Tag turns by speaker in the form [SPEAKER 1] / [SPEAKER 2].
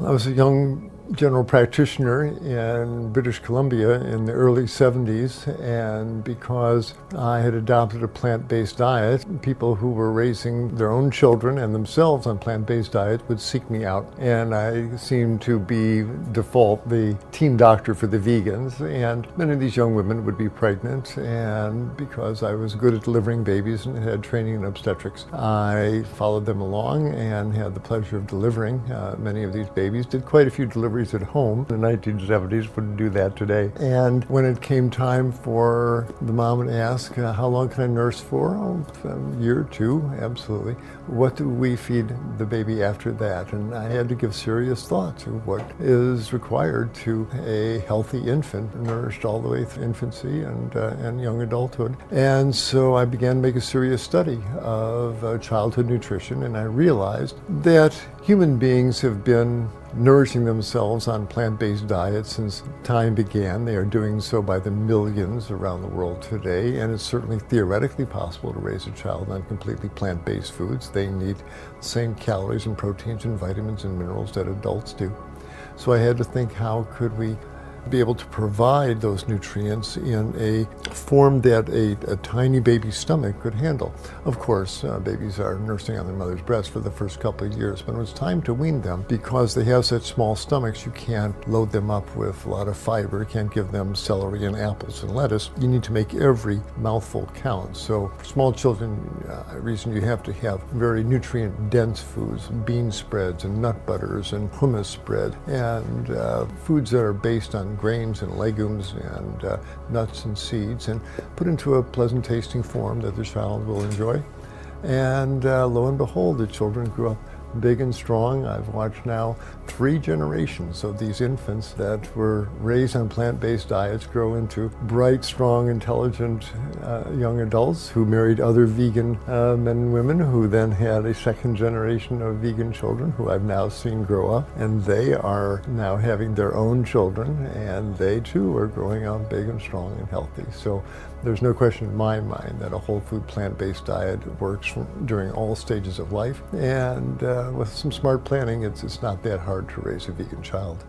[SPEAKER 1] I was a young general practitioner in British Columbia in the early 70s, and because I had adopted a plant-based diet, people who were raising their own children and themselves on plant-based diets would seek me out, and I seemed to be default the team doctor for the vegans, and many of these young women would be pregnant, and because I was good at delivering babies and had training in obstetrics, I followed them along and had the pleasure of delivering many of these babies. Did quite a few deliveries at home. In the 1970s, wouldn't do that today. And when it came time for the mom to ask, how long can I nurse for? Oh, a year or two, absolutely. What do we feed the baby after that? And I had to give serious thought to what is required to a healthy infant, nourished all the way through infancy and young adulthood. And so I began to make a serious study of childhood nutrition, and I realized that human beings have been nourishing themselves on plant-based diets since time began. They are doing so by the millions around the world today, and it's certainly theoretically possible to raise a child on completely plant-based foods. They need the same calories and proteins and vitamins and minerals that adults do. So I had to think, how could we be able to provide those nutrients in a form that a tiny baby's stomach could handle. Of course, babies are nursing on their mother's breast for the first couple of years, but when it's time to wean them, because they have such small stomachs, you can't load them up with a lot of fiber, you can't give them celery and apples and lettuce. You need to make every mouthful count. So for small children, the reason you have to have very nutrient-dense foods, bean spreads and nut butters and hummus spread, and foods that are based on grains and legumes and nuts and seeds, and put into a pleasant tasting form that the child will enjoy. And lo and behold, the children grew up big and strong. I've watched now 3 generations of these infants that were raised on plant-based diets grow into bright, strong, intelligent young adults who married other vegan men and women, who then had a second generation of vegan children who I've now seen grow up, and they are now having their own children, and they too are growing up big and strong and healthy. So there's no question in my mind that a whole food plant-based diet works during all stages of life, and with some smart planning, it's not that hard to raise a vegan child.